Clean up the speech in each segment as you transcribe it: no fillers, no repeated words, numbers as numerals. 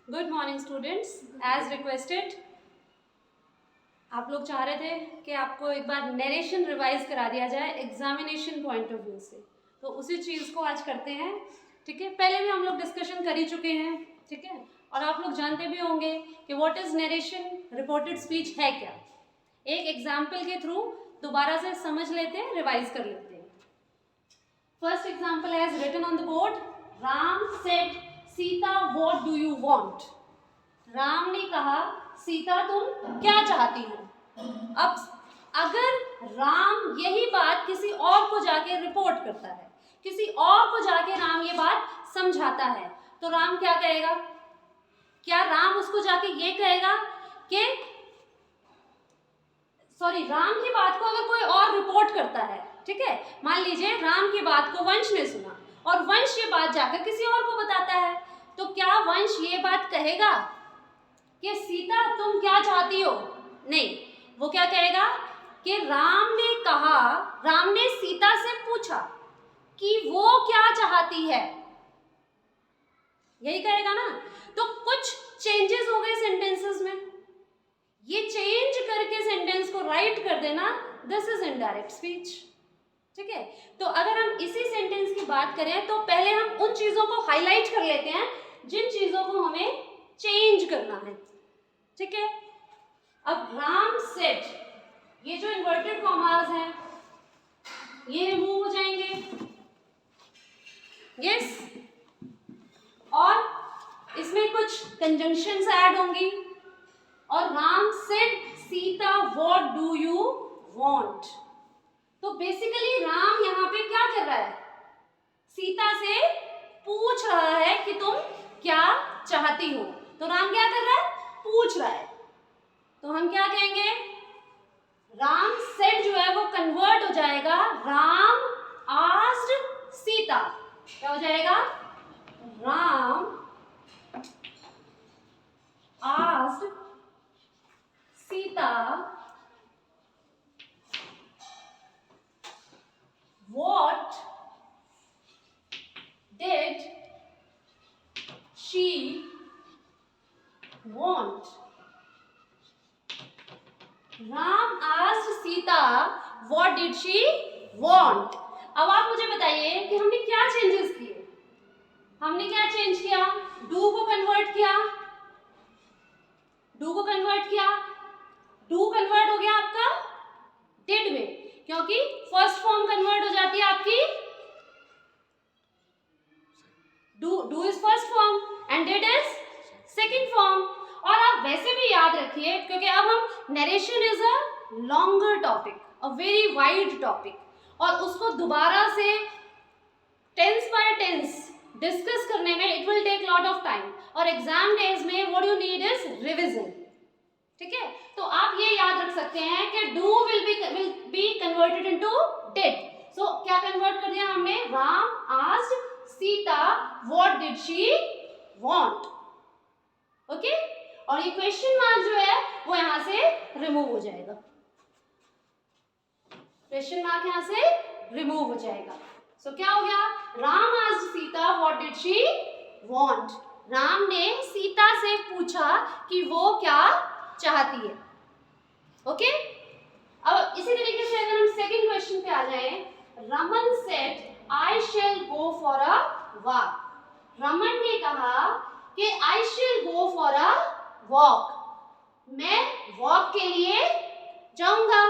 Good morning students. As requested आप लोग चाह रहे थे कि आपको एक बार नरेशन रिवाइज करा दिया जाए एग्जामिनेशन पॉइंट ऑफ व्यू से, तो उसी चीज़ को आज करते हैं। ठीक है, पहले भी हम लोग डिस्कशन कर ही चुके हैं। ठीक है, और आप लोग जानते भी होंगे कि what is narration, reported speech है क्या। एक एग्जाम्पल के थ्रू दोबारा से समझ लेते हैं, रिवाइज कर लेते हैं। First example as written on the board, Ram said Sita what do you want. Ram ने कहा सीता तुम क्या चाहती हो। अब अगर राम यही बात किसी और को जाके रिपोर्ट करता है, किसी और को जाके राम ये बात समझाता है, तो राम क्या कहेगा? क्या राम उसको जाके ये कहेगा कि राम की बात को अगर कोई और रिपोर्ट करता है, ठीक है, मान लीजिए राम की बात को वंश ने सुना और वंश ये बात जाकर किसी और को बताता है, तो क्या वंश ये बात कहेगा कि सीता तुम क्या चाहती हो? नहीं, वो क्या कहेगा कि राम ने कहा, राम ने सीता से पूछा कि वो क्या चाहती है, यही कहेगा ना। तो कुछ चेंजेस हो गए सेंटेंसेस में, ये चेंज करके सेंटेंस को राइट कर देना, दिस इज इनडायरेक्ट स्पीच। ठीक है, तो अगर हम इसी सेंटेंस की बात करें तो पहले हम उन चीजों को हाईलाइट कर लेते हैं जिन चीजों को हमें चेंज करना है। ठीक है, अब राम सेड, ये जो इन्वर्टेड कॉमास हैं ये रिमूव हो जाएंगे, यस, और इसमें कुछ कंजंक्शंस ऐड होंगी, और Ram said Sita what do you want. तो बेसिकली राम यहाँ पे क्या कर रहा है? सीता से पूछ रहा है कि तुम क्या चाहती हो। तो राम क्या कर रहा है? पूछ रहा है। तो हम क्या कहेंगे? राम सेड जो है वो कन्वर्ट हो जाएगा राम आस्क्ड सीता। क्या हो जाएगा? Ram asked Sita what did she want? Ram asked Sita what did she want? अब आप मुझे बताइए कि हमने क्या चेंजेस किए। हमने क्या चेंज किया? डू को कन्वर्ट किया, डू को कन्वर्ट किया, डू कन्वर्ट हो गया आपका डिड में, क्योंकि फर्स्ट फॉर्म कन्वर्ट हो जाती है आपकी, do is first form and did is second form. और आप वैसे भी याद रखिए, क्योंकि अब हम narration is a longer topic, a very wide topic, और उसको दोबारा से टेंस बाय टेंस डिस्कस करने में it will take lot of time, और एग्जाम डेज में what you need is revision. ठीक है, तो आप ये याद रख सकते हैं कि do will be converted into did. So क्या कन्वर्ट कर दिया हमने? Ram asked Sita what did she want. Okay, और ये क्वेश्चन मार्क जो है वो यहां से रिमूव हो जाएगा, क्वेश्चन मार्क यहां से रिमूव हो जाएगा। सो क्या हो गया? Ram asked Sita what did she want. Ram ने सीता से पूछा कि वो क्या चाहती है। ओके, अब इसी तरीके से अगर हम सेकंड क्वेश्चन पे आ जाएं, Raman said I shall go for a walk. Raman ने कहा कि I shall go for a walk, मैं वॉक के लिए जाऊंगा।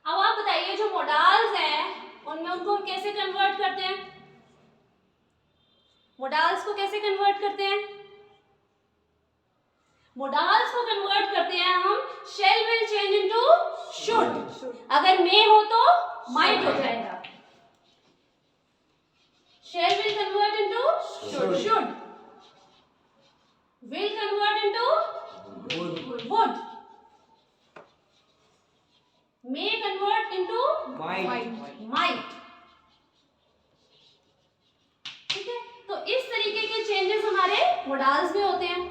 अब आप बताइए जो मोडाल्स हैं उनमें उनको कैसे कन्वर्ट करते हैं? मोडाल्स को कैसे कन्वर्ट करते हैं? मोडाल्स को कन्वर्ट करते हैं हम, shall will change into should, अगर मे हो तो माइट हो जाएगा। Shall will convert into should, will convert into would, may convert into might. ठीक है, तो इस तरीके के चेंजेस हमारे मोडाल्स में होते हैं।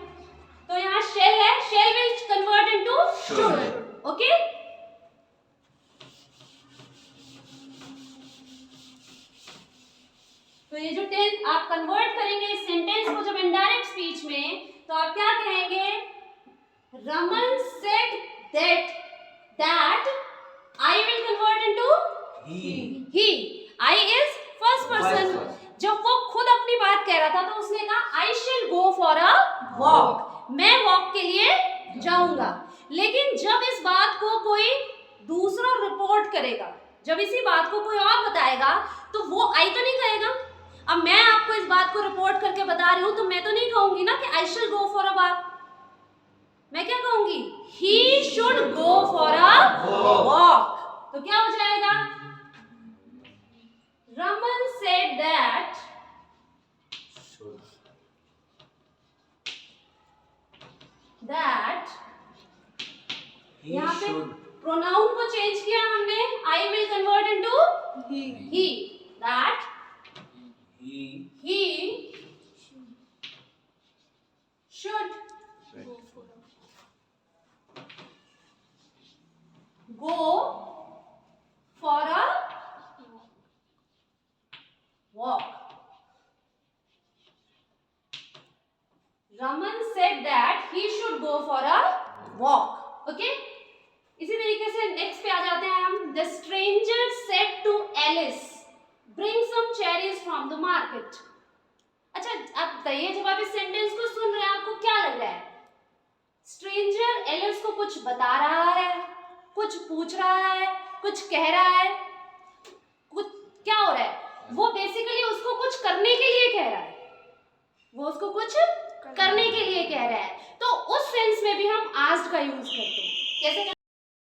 तो यहाँ शेल है, shall will convert into should. Okay, तो ये जो टेंस आप कन्वर्ट करेंगे इस सेंटेंस को जब इनडायरेक्ट स्पीच में, Raman said that I will convert into he. I is first person. जब वो खुद अपनी बात कह रहा था तो उसने कहा I shall go for a walk. मैं वॉक के लिए जाऊंगा. लेकिन जब इस बात को कोई दूसरा रिपोर्ट करेगा, जब इसी बात को कोई और बताएगा, तो वो आई तो नहीं कहेगा. अब मैं आपको इस बात को रिपोर्ट करके बता रही हूं तो मैं तो नहीं कहूंगी ना कि I shall go for a walk. मैं क्या कहूंगी? He should go for a walk. तो क्या हो जाएगा? Raman said that यहाँ पे प्रोनाउन को चेंज किया हमने. I will convert into he. That he should go for a walk. Raman said that he should go for a walk. Okay? इसी तरीके से नेक्स्ट पे आ जाते हैं हम. The stranger said to Alice, bring some cherries from the market. अच्छा, आप बताइए, जब आप इस सेंटेंस को सुन रहे हैं आपको क्या लग रहा है? स्ट्रेंजर एलिस को कुछ बता रहा है, कुछ पूछ रहा है, कुछ कह रहा है, कुछ क्या हो रहा है? वो बेसिकली उसको कुछ करने के लिए कह रहा है. वो उसको कुछ करने के लिए कह रहा है. तो उस सेंस में भी हम आस्क्ड का यूज करते हैं. कैसे?